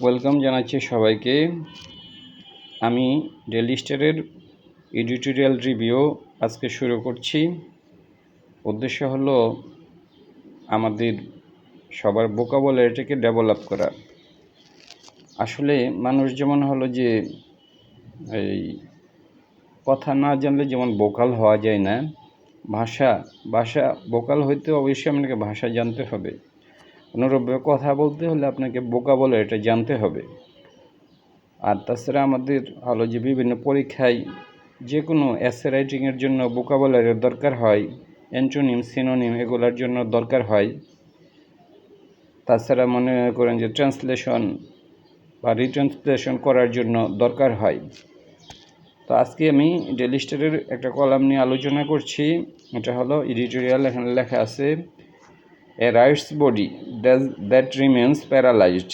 Welcome জানাচ্ছি সবাইকে। আমি ডেইলি স্টারের এডিটোরিয়াল রিভিউ আজকে শুরু করছি। উদ্দেশ্য হলো আমাদের সবার ভোকাবুলারিটাকে ডেভেলপ করা। আসলে মানুষ যেমন হলো যে এই কথা না জানলে যেমন ভোকাল হওয়া যায় না, ভাষা ভোকাল হইতে অবশ্যই আপনাকে ভাষা জানতে হবে। অনুরূপভাবে কথা বলতে হলে আপনাকে ভোকাবুলারিটা জানতে হবে। আর তাছাড়া আমাদের হলো যে বিভিন্ন পরীক্ষায় যে কোনো এসে রাইটিংয়ের জন্য ভোকাবুলারির দরকার হয়, অ্যান্টোনিম সিনোনিম এগুলোর জন্য দরকার হয়। তাছাড়া মনে করেন যে ট্রান্সলেশন বা রিট্রান্সলেশন করার জন্য দরকার হয়। তো আজকে আমি ডেইলি স্টারের একটা কলাম নিয়ে আলোচনা করছি। এটা হলো এডিটোরিয়াল। এখানে লেখা আছে a rights body that remains paralysed.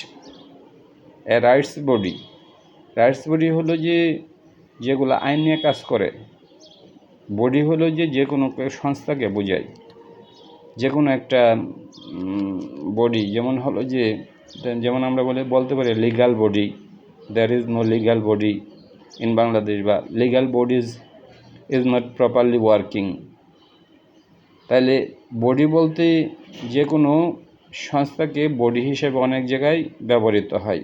A rights body হলো যে যেগুলো আইন নিয়ে কাজ করে। বডি হলো যে কোনো সংস্থাকে বোঝায়, যে কোনো একটা বডি। যেমন হলো যেমন আমরা বলতে পারি legal body, there is no legal body in Bangladesh, বা legal bodies is not properly working. তাহলে বডি বলতে যে কোনো সংস্থাকে বডি হিসেবে অনেক জায়গায় ব্যবহৃত হয়।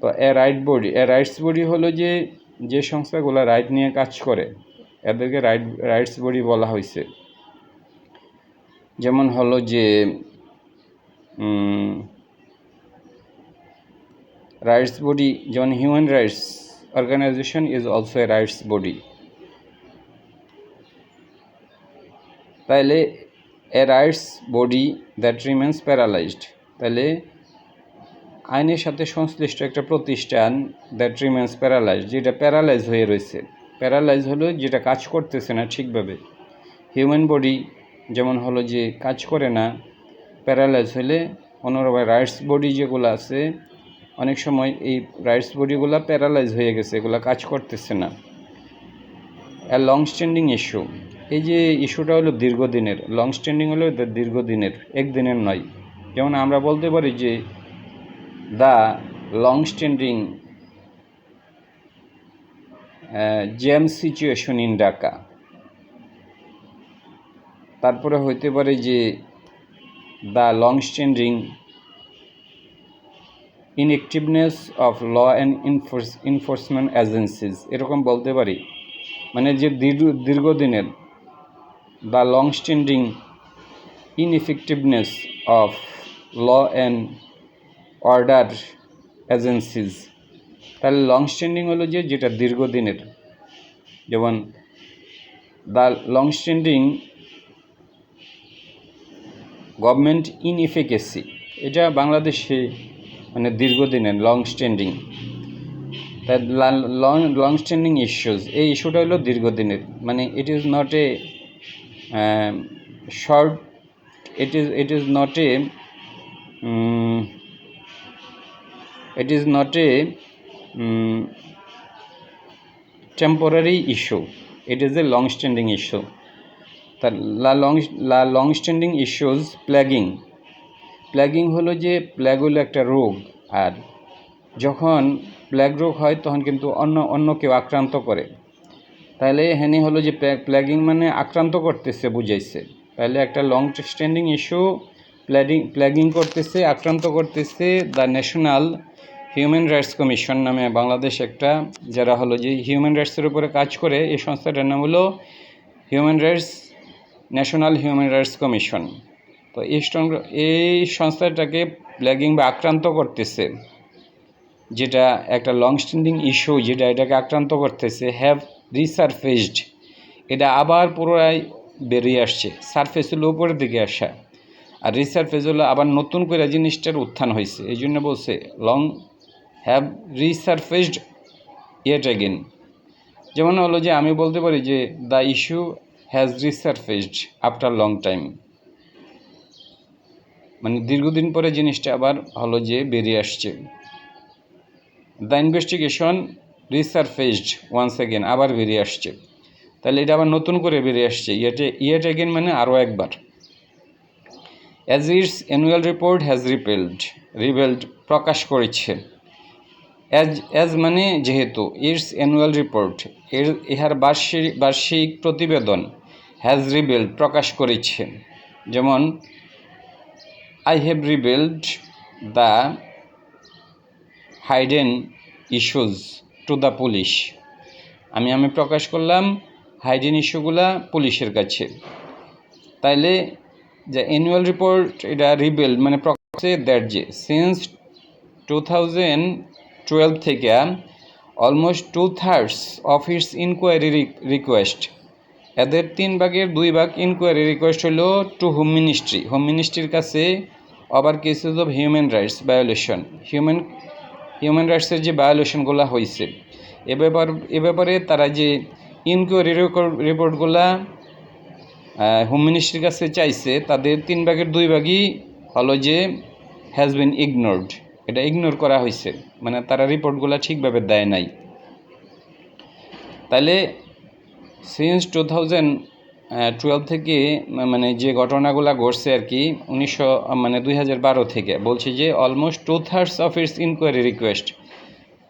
তো এ রাইটস বডি হলো যে সংস্থাগুলো রাইট নিয়ে কাজ করে, এদেরকে রাইটস বডি বলা হয়েছে। যেমন হলো যে রাইটস বডি, যেমন human rights organisation is also a rights body. তাইলে a rights body that remains paralysed, তাহলে আইনের সাথে সংশ্লিষ্ট একটা প্রতিষ্ঠান দ্যাট রিমেন্স প্যারালাইজড, যেটা প্যারালাইজ হয়ে রয়েছে। প্যারালাইজ হলো যেটা কাজ করতেছে না ঠিকভাবে। হিউম্যান বডি যেমন হলো যে কাজ করে না, প্যারালাইজ হলে। অন্যভাবে রাইটস বডি যেগুলো আছে, অনেক সময় এই রাইটস বডিগুলো প্যারালাইজ হয়ে গেছে, এগুলো কাজ করতেছে না। এ লং স্ট্যান্ডিং ইস্যু, এই যে ইস্যুটা হলো দীর্ঘদিনের। লং স্ট্যান্ডিং হলো দীর্ঘদিনের, একদিনের নয়। যেমন আমরা বলতে পারি যে the long standing jam situation in Dhaka. তারপরে হইতে পারে যে the long standing inactiveness of law and enforcement agencies, এরকম বলতে পারি। মানে যে দীর্ঘদিনের, the long standing ineffectiveness of law and order agencies. তাহলে লং স্ট্যান্ডিং হলো যেটা দীর্ঘদিনের। যেমন the long standing government inefficacy, এটা বাংলাদেশে মানে দীর্ঘদিনের লং স্ট্যান্ডিং। তাই লং স্ট্যান্ডিং ইস্যুস, এই ইস্যুটা হলো দীর্ঘদিনের। মানে it is not a short, it is not a temporary issue, it is a long standing issue. long standing issues plugin হলো যে প্ল্যাগ হলো একটা রোগ। আর যখন প্ল্যাগ রোগ হয় তখন কিন্তু অন্য কেউ আক্রান্ত করে। তাহলে এখানে হলো যে প্ল্যাগিং মানে আক্রান্ত করতেছে বুঝাইছে। তাহলে একটা লং স্ট্যান্ডিং ইস্যু প্ল্যাগিং করতেছে, আক্রান্ত করতেছে the national human rights commission নামে বাংলাদেশ একটা, যারা হলো যে হিউম্যান রাইটসের উপরে কাজ করে। এই সংস্থাটার নাম হলো ন্যাশনাল হিউম্যান রাইটস কমিশন। তো এই সংস্থাটাকে প্ল্যাগিং বা আক্রান্ত করতেছে, যেটা একটা লং স্ট্যান্ডিং ইস্যু, যেটা এটাকে আক্রান্ত করতেছে, হ্যাভ রিসারফেসড, এটা আবার পুনরায় বেরিয়ে আসছে। সারফেস হলো উপরের দিকে আসা, আর রিসারফেস হলো আবার নতুন করে জিনিসটার উত্থান হয়েছে। এই জন্য বলছে হ্যাভ রিসারফেসড ইয়েট অ্যাগেন। যেমন হলো যে আমি বলতে পারি যে the issue has resurfaced after long time, মানে দীর্ঘদিন পরে জিনিসটা আবার হলো যে বেরিয়ে আসছে। The investigation resurfaced once again, আবার বেরিয়ে আসছে। তাহলে এটা আবার নতুন করে বেরিয়ে আসছে। ইয়েট অ্যাগেন মানে আরও একবার। As its annual report has revealed প্রকাশ করেছে। অ্যাজ মানে যেহেতু, ইটস অ্যানুয়াল রিপোর্ট ইহার বার্ষিক প্রতিবেদন হ্যাজ রিভেলড প্রকাশ করেছে। যেমন I have revealed the hidden issues to the police. আমি প্রকাশ করলাম হাইডেন ইস্যুগুলা পুলিশের কাছে। তাইলে যে অ্যানুয়াল রিপোর্ট এটা রিভেলড মানে প্রকাশে দ্যাট যে সিন্স 2012 থেকে almost 2/3 of its inquiry request, এদের 3/2 ইনকোয়ারি রিকোয়েস্ট হলো টু হোম মিনিস্ট্রির কাছে over cases of human rights violation, human রাইটসের যে ভায়োলেশনগুলো হয়েছে এ ব্যাপারে তারা যে ইনকোয়ারি রিপোর্টগুলা হোম মিনিস্ট্রির কাছে চাইছে, তাদের 3/2 হলো যে হ্যাজ বিন ইগনোরড, এটা ইগনোর করা হয়েছে, মানে তারা রিপোর্টগুলো ঠিকভাবে দেয় নাই। তাহলে সিন্স 2012 থেকে মানে যে ঘটনাগুলো ঘটছে আর কি 2012 থেকে বলছে যে almost 2/3 of its inquiry request,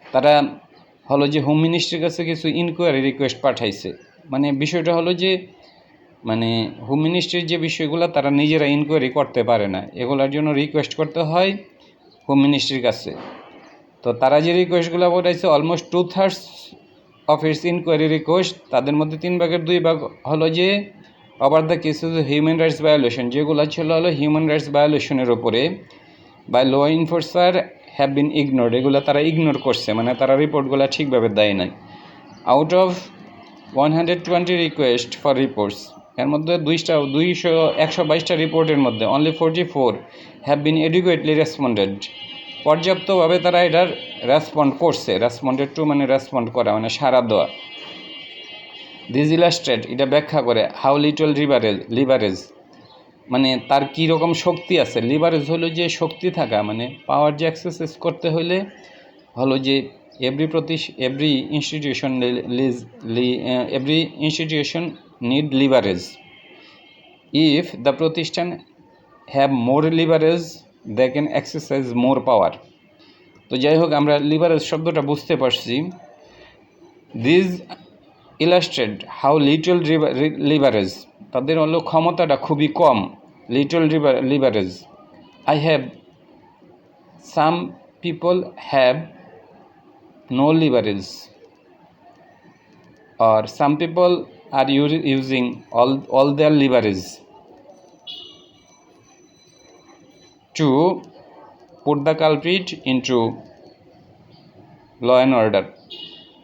তারা হলো যে হোম মিনিস্ট্রির কাছে কিছু ইনকোয়ারি রিকোয়েস্ট পাঠাইছে। মানে বিষয়টা হলো যে মানে হোম মিনিস্ট্রির যে বিষয়গুলো তারা নিজেরা ইনকোয়ারি করতে পারে না, এগুলোর জন্য রিকোয়েস্ট করতে হয় হোম মিনিস্ট্রির কাছে। তো তারা যে রিকোয়েস্টগুলো পাঠাইছে almost 2/3 of its inquiry request, তাদের মধ্যে 3/2 হলো যে over the cases human rights violation, যেগুলো ছিল হলো হিউম্যান রাইটস ভায়োলেশনের ওপরে by law enforcer have been ignored, এগুলো তারা ইগনোর করছে, মানে তারা রিপোর্টগুলো ঠিকভাবে দেয় নাই। Out of 120 request for reports, এর মধ্যে 122টা রিপোর্টের মধ্যে অনলি 44 হ্যাভ বিন এডুকুয়েটলি রেসপন্ডেড, পর্যাপ্তভাবে তারা এটার রেসপন্ড করছে। রেসপন্ডেড টু মানে রেসপন্ড করা, মানে সাড়া দেওয়া। দিস ইলাস্ট্রেট, এটা ব্যাখ্যা করে হাউ লিটল লিভারেজ মানে তার কী রকম শক্তি আছে। লিভারেজ হলো যে শক্তি থাকা, মানে পাওয়ার যে এক্সারসাইজ করতে হলে হলো যে every institution need leverage. If the প্রতিষ্ঠান have more leverage they can exercise more power. তো যাই হোক, আমরা লিভারেজ শব্দটা বুঝতে পারছি। This illustrate how little leverage, তাদের হলো ক্ষমতাটা খুবই কম, little leverage. I have, some people have no leverage, or some people are using all their leverage to put the culprit into law and order.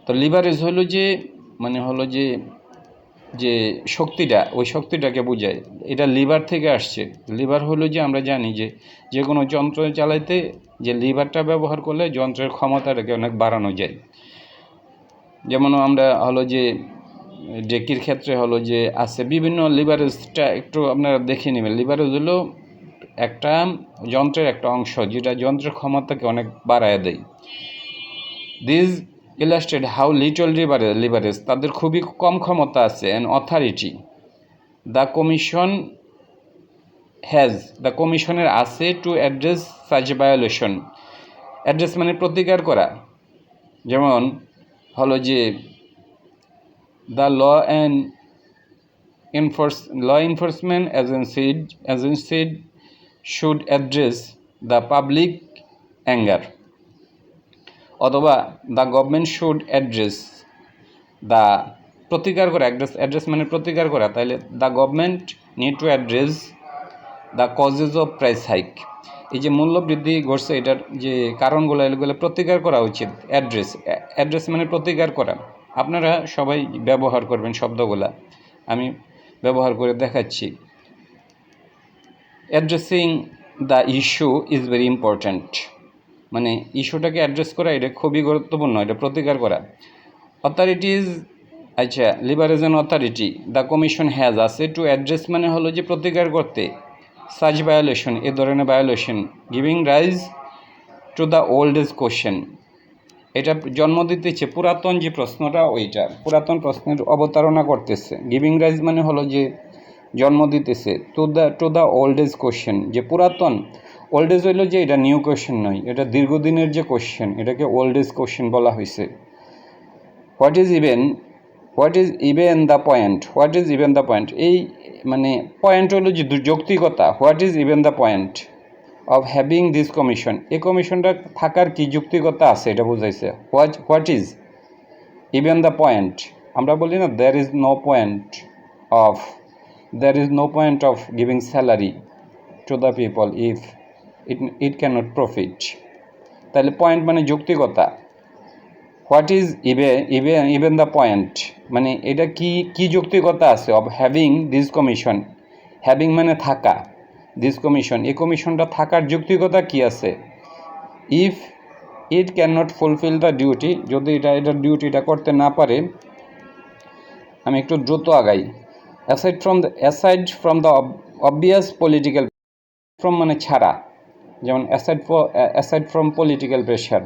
তো leverage হলো যে মানে হলো যে শক্তিটা, ওই শক্তিটাকে বোঝায়। এটা লিভার থেকে আসছে। লিভার হলো যে আমরা জানি যে কোনো যন্ত্র চালাইতে যে লিভারটা ব্যবহার করলে যন্ত্রের ক্ষমতাটাকে অনেক বাড়ানো যায়। যেমন আমরা হলো যে ডেকির ক্ষেত্রে হলো যে আছে বিভিন্ন লিভারেজটা একটু আপনারা দেখে নেবেন। লিভারেজ হলো একটা যন্ত্রের একটা অংশ যেটা যন্ত্রের ক্ষমতাকে অনেক বাড়ায় দেয়। This illustrate how little leverage, তাদের খুবই কম ক্ষমতা আছে। অ্যান্ড অথরিটি দ্য কমিশনের আছে to address such violation. Address মানে প্রতিকার করা। যেমন হলো যে the law enforcement agency should address the public anger, অথবা the government should address the প্রতিকার করা। অ্যাড্রেস মানে প্রতিকার করা। তাহলে the government need to address the causes of price hike, এই যে মূল্য বৃদ্ধি ঘটছে এটার যে কারণগুলো এগুলো প্রতিকার করা উচিত। অ্যাড্রেস মানে প্রতিকার করা। আপনারা সবাই ব্যবহার করবেন শব্দগুলা, আমি ব্যবহার করে দেখাচ্ছি। Addressing the issue is very important, মানে ইস্যুটাকে অ্যাড্রেস করা এটা খুবই গুরুত্বপূর্ণ, এটা প্রতিকার করা। অথরিটিজ, আচ্ছা, leverage and authority the commission has আছে টু অ্যাড্রেস মানে হলো যে প্রতিকার করতে সাচ ভায়োলেশন, এ ধরনের violation. Giving rise to the old age question, এটা জন্ম দিতেছে পুরাতন যে প্রশ্নটা, ওইটা পুরাতন প্রশ্নের অবতারণা করতেছে। গিভিং রাইজ মানে হলো যে জন্ম দিতেছে to the old age question, যে পুরাতন। ওল্ড এজ হইল যে এটা নিউ কোশ্চেন নয়, এটা দীর্ঘদিনের যে কোশ্চেন, এটাকে ওল্ড এজ কোশ্চেন বলা হয়েছে। What is even the point, এই মানে পয়েন্ট হলো যে যৌক্তিকতা। What is even the point of having this commission, এই কমিশনটা থাকার কি যৌক্তিকতা আছে এটা বোঝাইছে। What is even the point, আমরা বলি না there is no point of giving salary to the people if it cannot profit. তাহলে পয়েন্ট মানে যৌক্তিকতা। What is even the point, মানে এটা কি যৌক্তিকতা আছে of having this commission, having মানে থাকা, দিস কমিশন, এই কমিশনটা থাকার যৌক্তিকতা কি আছে। If it can not fulfil the duty, যদি এটার ডিউটিটা করতে না পারে। আমি একটু দ্রুত আগাই। Aside from the obvious political, from মানে ছাড়া, যেমন aside from political pressure,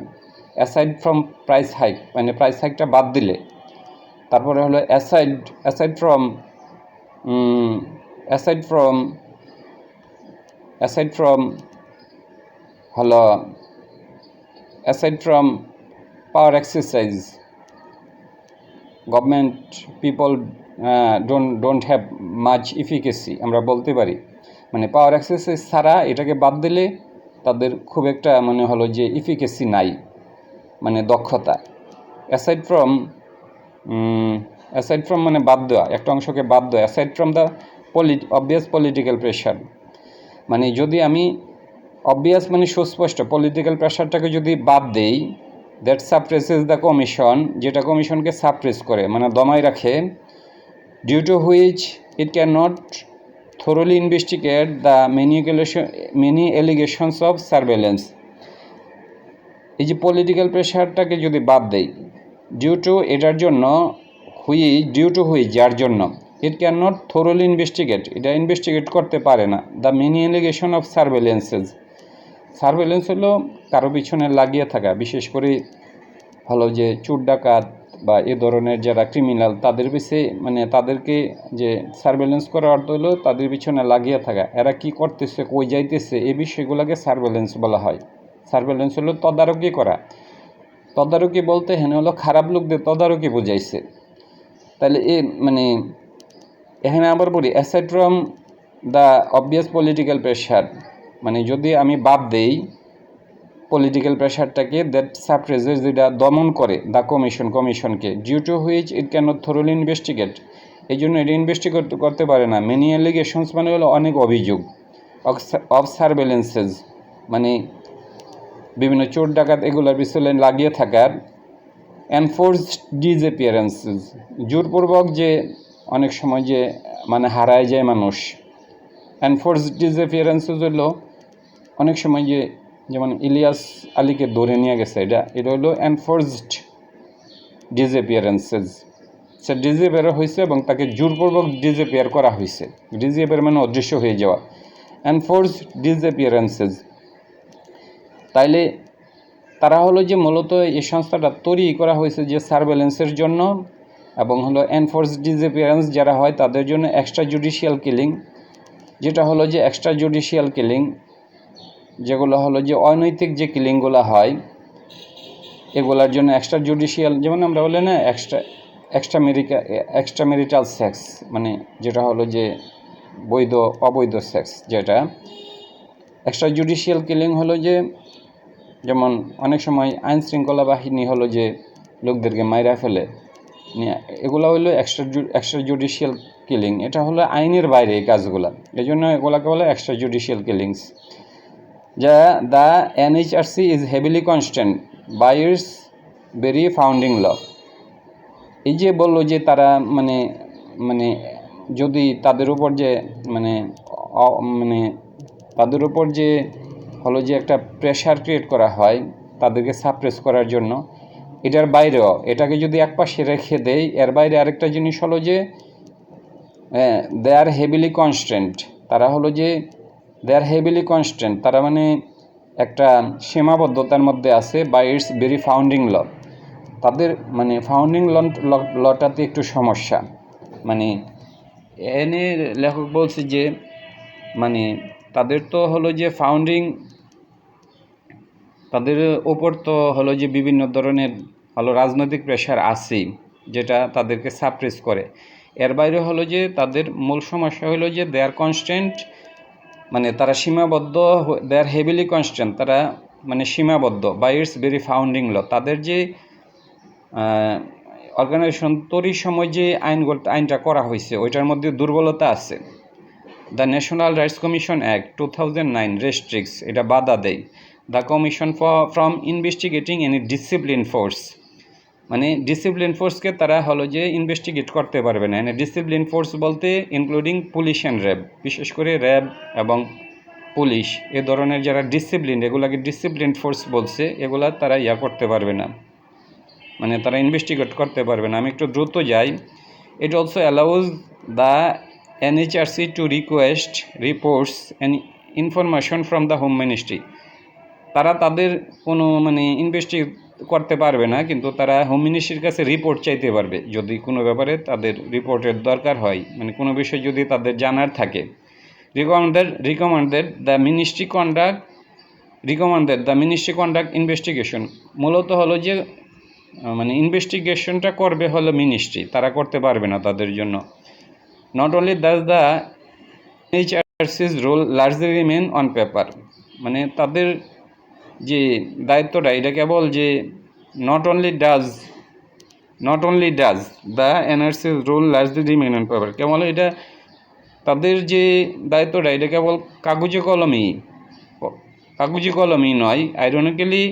aside from price hike, মানে প্রাইস হাইকটা বাদ দিলে। তারপরে হলো aside from power exercise, government people don't have much efficacy, আমরা বলতে পারি। মানে পাওয়ার এক্সারসাইজ ছাড়া এটাকে বাদ দিলে তাদের খুব একটা মানে হলো যে ইফিকেসি নাই, মানে দক্ষতা। অ্যাসাইড ফ্রম মানে বাদ দেওয়া, একটা অংশকে বাদ দেওয়া। Aside from the obvious political pressure, মানে যদি আমি অবভিয়াস মানে সুস্পষ্ট পলিটিক্যাল প্রেশারটাকে যদি বাদ দেই, দ্যাট সাপ্রেসেস দ্য কমিশন, যেটা কমিশনকে সাপ্রেস করে মানে দমাই রাখে। Due to which it can not thoroughly investigate the many allegations of surveillance. এই যে পলিটিক্যাল প্রেশারটাকে যদি বাদ দেই, এটার জন্য যার জন্য ইট ক্যান নট থরোলি ইনভেস্টিগেট, এটা ইনভেস্টিগেট করতে পারে না। The many allegation of surveillance হলো কারো পিছনে লাগিয়ে থাকা, বিশেষ করে হলো যে চোর ডাকাত বা এ ধরনের যারা ক্রিমিনাল, তাদের পিছিয়ে মানে তাদেরকে যে সার্ভেলেন্স করার অর্থ হলো তাদের পিছনে লাগিয়ে থাকা, এরা কি করতেছে, কই যাইতেছে, এই বিষয়গুলোকে সার্ভেলেন্স বলা হয়। সার্ভেলেন্স হলো তদারকি করা। তদারকি বলতে এখানে হলো খারাপ লোকদের তদারকি বুঝাইছে। তাহলে মানে এখানে আবার বলি aside from the obvious political pressure, মানে যদি আমি বাদ দেই পলিটিক্যাল প্রেশারটাকে, দ্যাট সাপ্রেসেস, যেটা দমন করে দ্য কমিশনকে, due to which it can not thoroughly investigate, এই জন্য এটা ইনভেস্টিগেট করতে পারে না। মেনি অ্যালিগেশনস মানে হলো অনেক অভিযোগ, অফ সার্ভেলেন্সেস মানে বিভিন্ন চোর ডাকাত এগুলোর পিছনে লাগিয়ে থাকার। এনফোর্সড ডিসঅ্যাপিয়ারেন্সেস, জোরপূর্বক যে অনেক সময় যে মানে হারায় যায় মানুষ। এনফোর্সড ডিসঅ্যাপিয়ারেন্সেস হলো অনেক সময় যে যেমন ইলিয়াস আলীকে ধরে নিয়ে গেছে, এটা হলো এনফোর্সড ডিসঅ্যাপিয়ারেন্সেস। সে ডিসঅ্যাপিয়ার হয়েছে এবং তাকে জোরপূর্বক ডিসঅ্যাপিয়ার করা হয়েছে। ডিসঅ্যাপিয়ার মানে অদৃশ্য হয়ে যাওয়া, এনফোর্সড ডিসঅ্যাপিয়ারেন্সেস। তাইলে তারা হলো যে মূলত এই সংস্থাটা তৈরি করা হয়েছে যে সার্ভেলেন্সের জন্য, এবং হলো এনফোর্সড ডিসঅ্যাপিয়ারেন্স যারা হয় তাদের জন্য এক্সট্রা জুডিশিয়াল কিলিং, যেটা হলো যে এক্সট্রা জুডিশিয়াল কিলিং, যেগুলো হলো যে অনৈতিক যে কিলিংগুলো হয় এগুলার জন্য এক্সট্রা জুডিশিয়াল, যেমন আমরা বলি না এক্সট্রা ম্যারিটাল সেক্স, মানে যেটা হলো যে অবৈধ সেক্স, যেটা এক্সট্রা জুডিশিয়াল কিলিং হলো যে যেমন অনেক সময় আইন শৃঙ্খলা বাহিনী হলো যে লোকদেরকে মাইরা ফেলে, এগুলো হলো এক্সট্রা জুডিশিয়াল কিলিং। এটা হলো আইনের বাইরে এই কাজগুলো, এই জন্য এগুলোকে বলে এক্সট্রা জুডিশিয়াল কিলিংস। যা the NHRC is heavily constant by its very founding law. এই যে বললো যে তারা মানে যদি তাদের উপর যে মানে তাদের উপর যে হলো যে একটা প্রেশার ক্রিয়েট করা হয় তাদেরকে সাপ্রেস করার জন্য, এটার বাইরেও এটাকে যদি একপাশে রেখে দেয়, এর বাইরে আরেকটা জিনিস হলো যে দে আর হেভিলি কনস্ট্যান্ট, তারা হলো যে তারা মানে একটা সীমাবদ্ধতার মধ্যে আছে, বাই ইটস ভেরি ফাউন্ডিং ল। তাদের মানে ফাউন্ডিং লটাতে একটু সমস্যা, মানে এনে লেখক বলছে যে মানে তাদের তো হলো যে ফাউন্ডিং, তাদের ওপর তো হলো যে বিভিন্ন ধরনের হলো রাজনৈতিক প্রেশার আছেই, যেটা তাদেরকে সাপ্রেস করে। এর বাইরে হলো যে তাদের মূল সমস্যা হলো যে দে আর কনস্ট্যান্ট, মানে তারা সীমাবদ্ধ, দে আর হেভিলি কনস্ট্যান্ট, তারা মানে সীমাবদ্ধ বাই ইটস ভেরি ফাউন্ডিং ল। তাদের যে অর্গানাইজেশন তৈরির সময় যে আইনটা করা হয়েছে ওইটার মধ্যে দুর্বলতা আছে। The national rights commission act 2009 রেস্ট্রিক্টস, এটা বাধা দেয় the commission from investigating any discipline force, মানে ডিসিপ্লিন ফোর্সকে তারা হলো যে ইনভেস্টিগেট করতে পারবে না। ডিসিপ্লিন ফোর্স বলতে ইনক্লুডিং পুলিশ অ্যান্ড র্যাব, বিশেষ করে র্যাব এবং পুলিশ এ ধরনের যারা ডিসিপ্লিন, এগুলাকে ডিসিপ্লিন ফোর্স বলছে, এগুলা তারা করতে পারবে না, মানে তারা ইনভেস্টিগেট করতে পারবে না। আমি একটু দ্রুত যাই। It also allows the NHRC to request reports and information from the home ministry. তারা তাদের কোনো মানে ইনভেস্টিগেট করতে পারবে না, কিন্তু তারা হোম মিনিস্ট্রির কাছে রিপোর্ট চাইতে পারবে যদি কোনো ব্যাপারে তাদের রিপোর্টের দরকার হয়, মানে কোনো বিষয় যদি তাদের জানার থাকে। Recommended the ministry conduct investigation, মূলত হলো যে মানে ইনভেস্টিগেশনটা করবে হলো মিনিস্ট্রি, তারা করতে পারবে না তাদের জন্য। Not only that the NHRC's role largely remain on paper, মানে তাদের যে দায়িত্বটা এটা কেবল যে not only does the NRC's role largely remain on paper, কেবল এটা তাদের যে দায়িত্বটা এটা কেবল কাগজে কলমই নয়। Ironically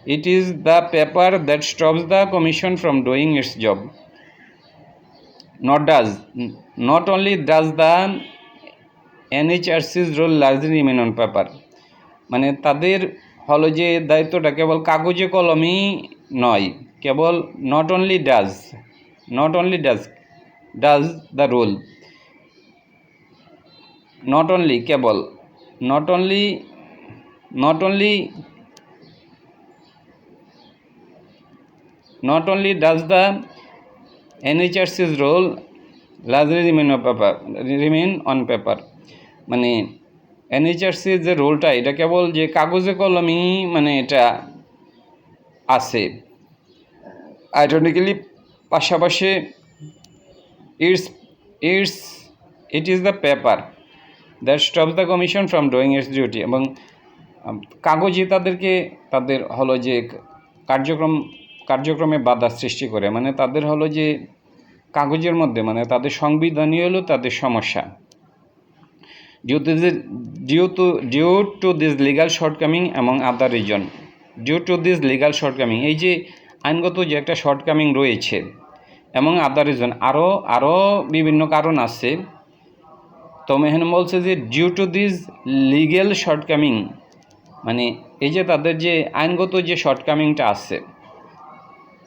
it is the paper that stops the commission from doing its job. Not only does the NHRC's role largely remain on paper, মানে তাদের হলো যে দায়িত্বটা কেবল কাগজে কলমই নয়, কেবল not only does the role, not only cable not only does the NHRC's role largely remain on paper, মানে এনএইচআরসির যে রোলটা এটা কেবল যে কাগজে কলমই মানে এটা আছে। আইরনিক্যালি পাশাপাশি it is the paper that stops the commission from doing it's duty, এবং কাগজে তাদের হলো যে কার্যক্রমে বাধা সৃষ্টি করে, মানে তাদের হলো যে কাগজের মধ্যে মানে তাদের সংবিধানই হলো তাদের সমস্যা। Due to this legal shortcoming among other reason, এই যে আইনগত যে একটা শর্টকামিং রয়েছে এবং আদার রিজন, আরও বিভিন্ন কারণ আছে। তো এখানে বলছে যে due to this legal shortcoming, মানে এই যে তাদের যে আইনগত যে শর্টকামিংটা আছে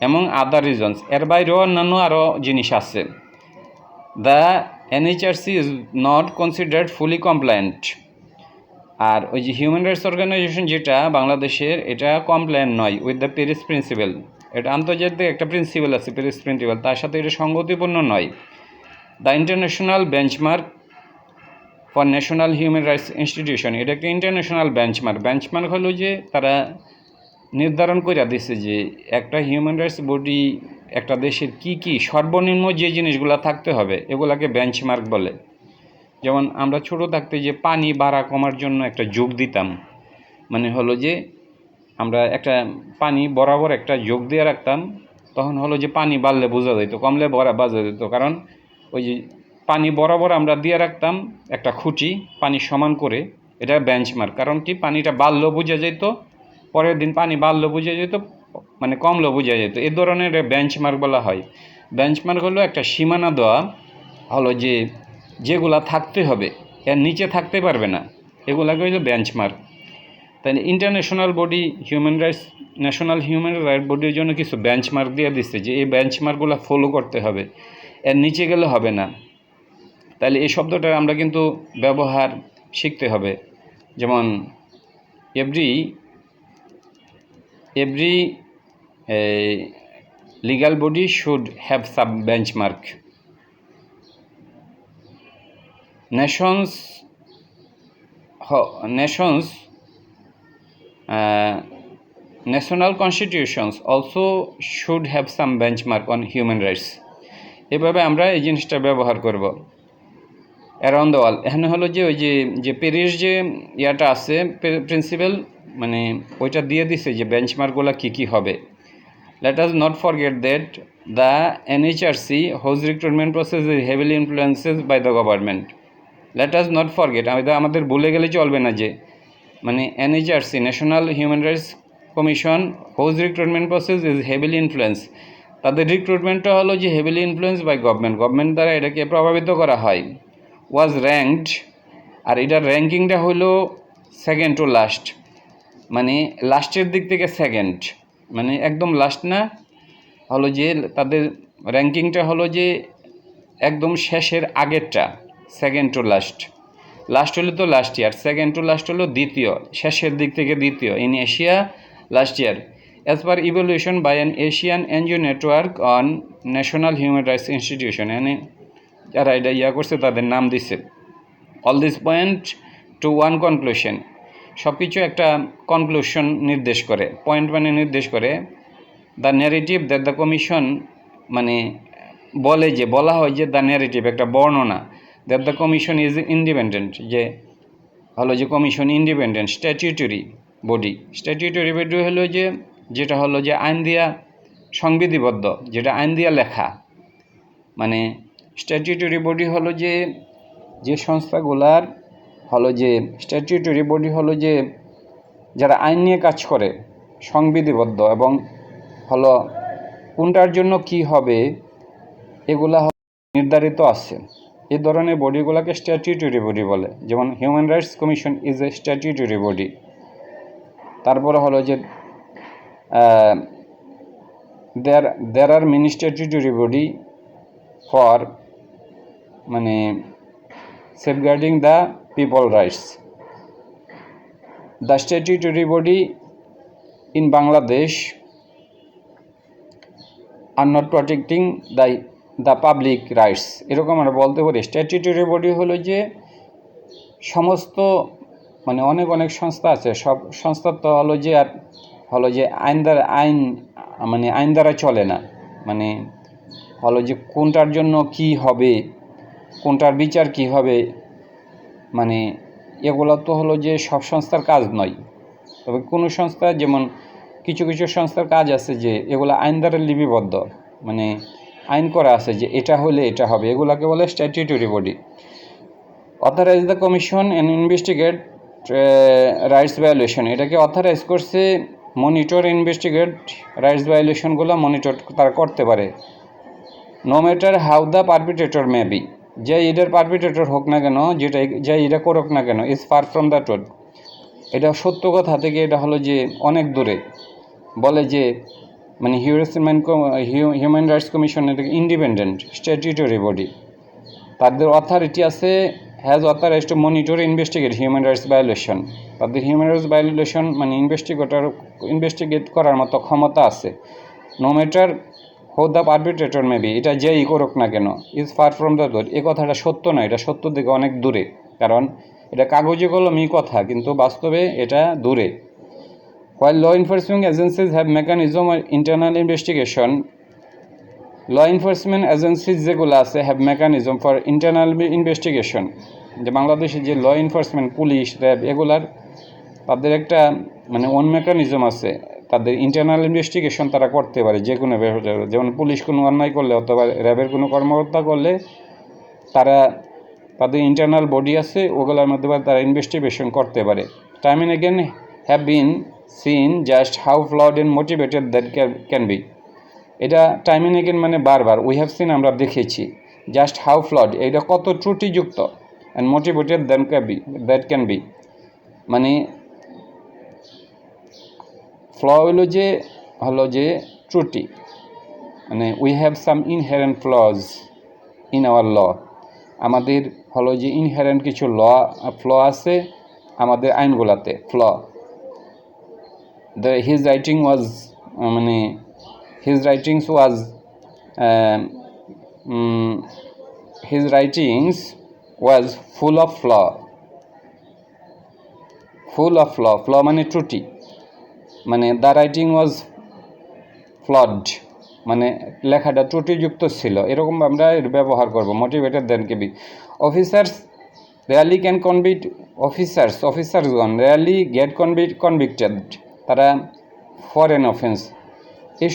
এবং আদার রিজনস, এর বাইরেও অন্যান্য আরও জিনিস আছে। The NHRC is not considered fully compliant, আর ওই যে হিউম্যান রাইটস অর্গানাইজেশন যেটা বাংলাদেশের, এটা কমপ্লায়েন্ট নয় উইথ দ্য প্যারিস প্রিন্সিপাল। এটা আন্তর্জাতিক একটা প্রিন্সিপাল আছে প্যারিস প্রিন্সিপাল, তার সাথে এটা সঙ্গতিপূর্ণ নয়। The international benchmark for national human rights institution, এটা একটা ইন্টারন্যাশনাল বেঞ্চমার্ক হলো যে তারা নির্ধারণ করে দিচ্ছে যে একটা হিউম্যান রাইটস বডি একটা দেশের কি সর্বনিম্ন যে জিনিসগুলো থাকতে হবে এগুলাকে বেঞ্চমার্ক বলে। যেমন আমরা ছোট থাকতে যে পানি বাড়া কমার জন্য একটা যোগ দিতাম, মানে হলো যে আমরা একটা পানি বরাবর একটা যোগ দিয়ে রাখতাম, তখন হলো যে পানি বাড়লে বোঝা যেত, কমলে বোঝা যেত, কারণ ওই যে পানি বরাবর আমরা দিয়ে রাখতাম একটা খুঁটি পানি সমান করে, এটা বেঞ্চমার্ক। কারণ কি, পানিটা বাড়লেও বোঝা যেত, পরের দিন পানি বাড়লেও বোঝা যেত, মানে কমলেও বোঝা যেত, এ ধরনের বেঞ্চমার্ক বলা হয়। বেঞ্চমার্ক হলো একটা সীমানা দেওয়া, হলো যে যেগুলা থাকতে হবে এর নিচে থাকতে পারবে না, এগুলাকে হলো বেঞ্চমার্ক। তাই international body national human right বডির জন্য কিছু বেঞ্চমার্ক দিয়ে দিচ্ছে যে এই বেঞ্চমার্কগুলো ফলো করতে হবে, এর নিচে গেলে হবে না। তাহলে এই শব্দটা আমরা কিন্তু ব্যবহার শিখতে হবে। যেমন every legal body should have some benchmark, nations nations national constitutions also should have some benchmark on human rights. এভাবে আমরা এই জিনিসটা ব্যবহার করব অ্যারাউন্ড দ্য ওয়ার্ল্ড। এখানে হলো যে ওই যে প্যারিস যে ইয়াটা আছে প্রিন্সিপাল, মানে ওইটা দিয়ে দিছে যে বেঞ্চমার্কগুলো কী হবে। Let us not forget that the NHRC, whose recruitment process is heavily influenced by the government. Let us not forget, আমাদের ভুলে গেলে চলবে না যে মানে NHRC, national human rights commission, whose recruitment process is heavily influenced, তাদের রিক্রুটমেন্টটা হলো যে হেভিলি ইনফ্লুয়েন্স বাই গভর্নমেন্ট দ্বারা এটাকে প্রভাবিত করা হয়। ওয়াজ র্যাঙ্কড, আর এটার র্যাঙ্কিংটা হলো সেকেন্ড টু লাস্ট, মানে লাস্টের দিক থেকে সেকেন্ড, মানে একদম লাস্ট না, হলো যে তাদের র্যাঙ্কিংটা হলো যে একদম শেষের আগেরটা, সেকেন্ড টু লাস্ট। লাস্ট হলো তো last year, second to last হলো দ্বিতীয়, শেষের দিক থেকে দ্বিতীয় in Asia last year, as per evaluation by an Asian NGO network on national human rights institution. এনে যারা এটা ইয়া করছে তাদের নাম দিছে। All this point to one conclusion, সব কিছু একটা কনক্লুশন নির্দেশ করে, পয়েন্ট মানে নির্দেশ করে। The narrative that the commission, মানে বলা হয় যে দ্য ন্যারেটিভ একটা বর্ণনা, that the commission is independent, যে হলো যে commission independent statutory body. Statutory body হলো যে যেটা হলো যে আইন দিয়া সংবিধিবদ্ধ, যেটা আইন দিয়া লেখা, মানে স্ট্যাটিউটরি বডি হলো যে সংস্থাগুলার হলো যে স্ট্যাটিউটরি বডি হলো যে যারা আইন নিয়ে কাজ করে, সংবিধিবদ্ধ, এবং হলো কোনটার জন্য কি হবে এগুলা নির্ধারিত আছে। এই ধরনের বডিগুলোকে স্ট্যাটিউটরি বডি বলে, যেমন human rights commission is a statutory body. তারপরে হলো যে there are many statutory body for মানে safeguarding the people rights. The statutory body in Bangladesh are not protecting the public rights. এরকম আমরা বলতে পারি স্ট্যাটিউটরি বডি হলো যে সমস্ত, মানে অনেক সংস্থা আছে, সব সংস্থা তো হলো যে আর হলো যে আইন দ্বারা চলে না, মানে হলো যে কোনটার জন্য কি হবে, কোনটার বিচার কি হবে, মানে এগুলো তো হলো যে সব সংস্থার কাজ নয়। তবে কোনো সংস্থা, যেমন কিছু সংস্থার কাজ আছে যে এগুলো আইন দ্বারা লিপিবদ্ধ, মানে আইন করা আছে যে এটা হলে এটা হবে, এগুলাকে বলে statutory body. Authorise the commission and investigate rights violation, এটাকে অথরাইজ করছে মনিটর ইনভেস্টিগেট রাইটস ভায়োলেশনগুলো মনিটর তারা করতে পারে। No matter how the perpetrator may be, যে এটার পারপিট্রেটর হোক না কেন, যে এটা করুক না কেন, is far from the truth, এটা সত্য কথা থেকে এটা হলো যে অনেক দূরে। বলে যে মানে হিউম্যান রাইটস কমিশন এটাকে ইন্ডিপেন্ডেন্ট স্ট্যাটিউটরি বডি, তাদের অথরিটি আছে, has authorize to monitor investigate human rights violation, তাদের হিউম্যান রাইটস ভায়োলেশন মানে ইনভেস্টিগেট করার মতো ক্ষমতা আছে। No matter who the perpetrator maybe, এটা যেই করুক না কেন, is far from the truth, এই কথাটা সত্য না, এটা সত্য থেকে অনেক দূরে, কারণ এটা কাগজে কলমই কথা, কিন্তু বাস্তবে এটা দূরে। While law enforcement agencies have mechanism আর internal investigation, law enforcement agencies যেগুলো আছে have mechanism for internal investigation, যে বাংলাদেশের যে ল এনফোর্সমেন্ট, পুলিশ, র্যাব, এগুলার তাদের একটা মানে ওন মেকানিজম আছে, তাদের ইন্টারনাল ইনভেস্টিগেশন তারা করতে পারে যে কোনো ব্যাপারে। যেমন পুলিশ কোনো অন্যায় করলে অথবা র্যাবের কোনো কর্মকর্তা করলে তারা তাদের ইন্টারনাল বডি আছে, ওগুলোর মধ্যে তারা ইনভেস্টিগেশন করতে পারে। Time and again have been seen just how flood and motivated that can B, এটা টাইম অ্যান্ড এগেন মানে বারবার, উই হ্যাভ সিন আমরা দেখেছি, জাস্ট হাউ ফ্লড এটা কত ত্রুটিযুক্ত, and motivated that can be, মানে ফ্ল হলো যে ত্রুটি, মানে we have some inherent flaws in our law, আমাদের হলো যে ইনহেরেন্ট কিছু ফ্ল আছে আমাদের আইনগুলাতে, flaw. His writings was full of flaw. Full of flaw. Flaw মানে ত্রুটি, মানে দ্য রাইটিং ওয়াজ ফ্লড, মানে লেখাটা ত্রুটিযুক্ত ছিল, এরকম আমরা এর ব্যবহার করব। Motivated then can be. Officers rarely can convict, অফিসার্সগণ রেয়ারলি গেট কনভিক্টেড, তারা ফরেন অফেন্স, এই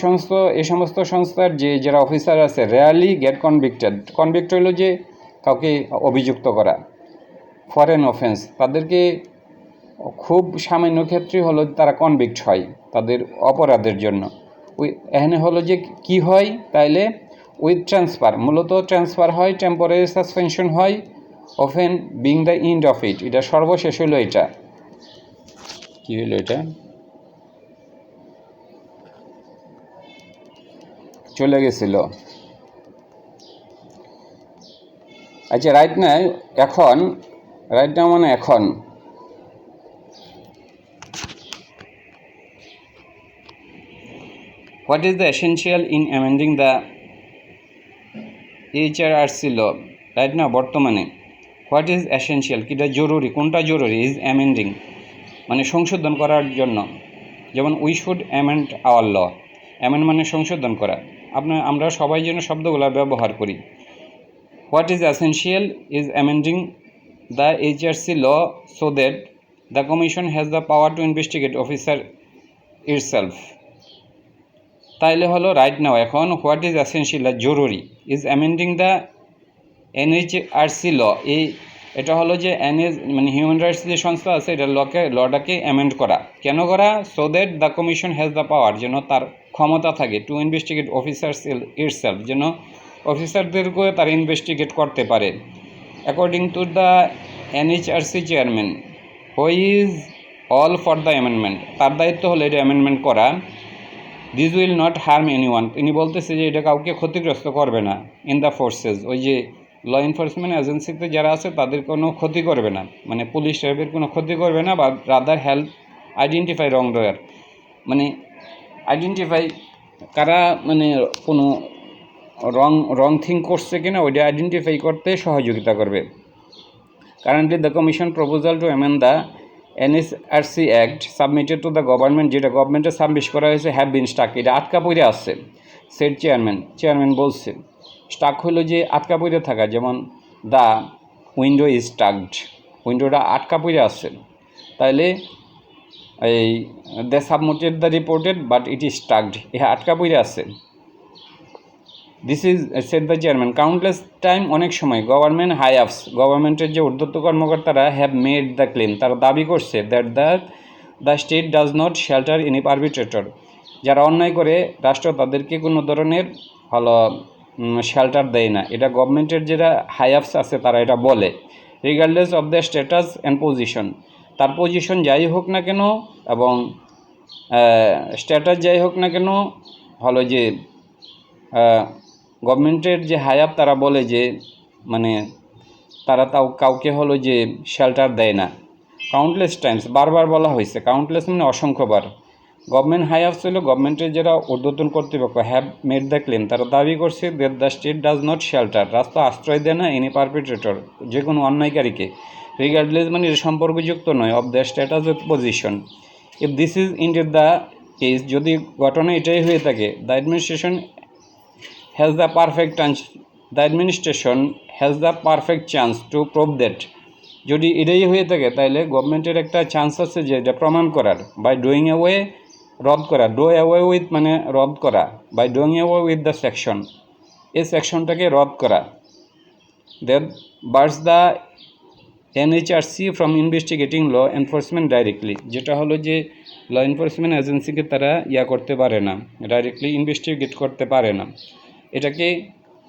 সমস্ত সংস্থার যারা অফিসার আছে রেয়ারলি গেট কনভিক্টেড, কনভিক্ট হইল যে কাউকে অভিযুক্ত করা, ফরেন অফেন্স তাদেরকে খুব সামান্য ক্ষেত্রে হলো তারা কনভিক্ট হয় তাদের অপরাধের জন্য। এখানে হলো যে কি হয় তাইলে উইথ ট্রান্সফার, মূলত ট্রান্সফার হয়, টেম্পোরারি সাসপেনশন হয়, often being the end of it, এটা সর্বশেষ হইল। এটা কি হইল, এটা চলে গেছিল। আচ্ছা, রাইট না এখন, রাইট না মানে এখন। What is the essential in amending the HRRC law, right না বর্তমানে। হোয়াট ইজ এসেনশিয়াল, কিটা জরুরি, কোনটা জরুরি, ইজ অ্যামেন্ডিং মানে সংশোধন করার জন্য। যেমন we should amend our law, amend মানে সংশোধন করা। আমরা সবাই যেন শব্দগুলো ব্যবহার করি। What is essential is amending the HRC law so that the commission has the power to investigate officer itself. তাইলে হলো রাইট নাও এখন, হোয়াট ইজ এসেনশিয়াল জরুরি, is amending the NHRC law, এটা হলো যে মানে হিউম্যান রাইটস যে সংস্থা আছে এটা লটাকে অ্যামেন্ড করা। কেন করা? So that the commission has the পাওয়ার, যেন তার ক্ষমতা থাকে, টু ইনভেস্টিগেট অফিসার্স ইটসেলফ, যেন অফিসারদেরকে তারা ইনভেস্টিগেট করতে পারে। According to the NHRC chairman who is all for the amendment, তার দায়িত্ব হলো এটা অ্যামেন্ডমেন্ট করা। This will not harm anyone, তিনি বলতেছে যে এটা কাউকে ক্ষতিগ্রস্ত করবে না। ইন দ্য ফোর্সেস, ওই যে ল এনফোর্সমেন্ট এজেন্সিতে যারা আছে তাদের কোনো ক্ষতি করবে না, মানে পুলিশ টাইপের কোনো ক্ষতি করবে না, বা রাদার হেল্প আইডেন্টিফাই রং ডয়ার, মানে আইডেন্টিফাই কারা মানে কোনো রং থিং করছে কিনা ওইটা আইডেন্টিফাই করতে সহযোগিতা করবে। Currently the commission proposal to amend the NHRC act submitted to the government, যেটা গভর্নমেন্টে সাবমিট করা হয়েছে, হ্যাভ বিন স্টাক, এটা আটকা পড়ে আসছে। সেট চেয়ারম্যান বলছে স্টাক হলো যে আটকা পড়ে থাকা, যেমন দ্য উইন্ডো ইজ স্টাকড, উইন্ডোটা আটকা পড়ে আসছে। তাইলে এই they submitted the reported but it is stucked, এ আটকা পড়ে আসছে। This is set the chairman countless time, অনেক সময় গভর্নমেন্ট হাই আপস, গভর্নমেন্টের যে ঊর্ধ্বতন কর্মকর্তারা হ্যাভ মেড দ্য ক্লেম, তারা দাবি করছে that the state does not shelter any perpetrator, যারা অন্যায় করে রাষ্ট্র তাদেরকে কোনো ধরনের হলো শেল্টার দেয় না, এটা গভর্নমেন্টের যারা হাই আপস আছে তারা এটা বলে। Regardless of the status and position, তার পজিশন যাই হোক না কেন এবং স্ট্যাটাস যাই হোক না কেন, হলো যে গভর্নমেন্টের যে হাই আপ তারা বলে যে মানে তারা তাও কাউকে হলো যে শেল্টার দেয় না। কাউন্টলেস টাইমস, বারবার বলা হয়েছে, কাউন্টলেস মানে অসংখ্যবার। গভর্নমেন্ট হাই আপস হলো গভর্নমেন্টের যারা ঊর্ধ্বতন কর্তৃপক্ষ, হ্যাভ মেড দ্য ক্লেম, তারা দাবি করছে that the state does not shelter, রাষ্ট্র আশ্রয় দেয় না এনি পারপিট্রেটর, যে কোনো অন্যায়কারীকে। রিগার্ডলেস মানে সম্পর্কযুক্ত নয়, of the status with position. If this is indeed the case, যদি ঘটনা এটাই হয়ে থাকে, the administration has the perfect chance to prove that, যদি এটাই হয়ে থাকে তাহলে গভর্নমেন্টের একটা চান্স আছে যে এটা প্রমাণ করার, বাই ডুইং অ্যাওয়ে, রদ করা, ডু অ্যাওয়ে উইথ মানে রদ করা, by doing away with the section, এই সেকশনটাকে রদ করা। That bars the NHRC from investigating law enforcement directly, যেটা হলো যে ল এনফোর্সমেন্ট এজেন্সিকে তারা করতে পারে না, ডাইরেক্টলি ইনভেস্টিগেট করতে পারে না। এটাকে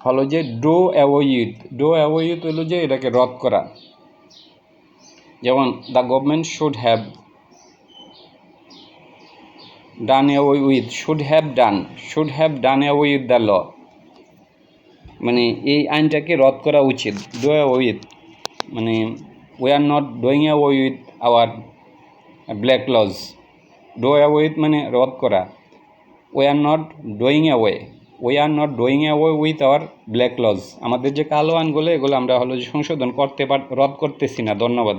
হলো যে ডো অ্যাওয়ে হলো যে এটাকে রদ করা। যেমন the government should have done away with, should have done away with the law, মানে এই আইনটাকে রদ করা উচিত। ডো অ্যাওয়ে উইথ মানে we are not doing away with our black laws, do away with মানে রদ করা, we are not doing away we are not doing away with our black laws. আমাদের যে কালো আইনগুলো এগুলো আমরা হলো যে সংশোধন রদ করতেছি না। ধন্যবাদ।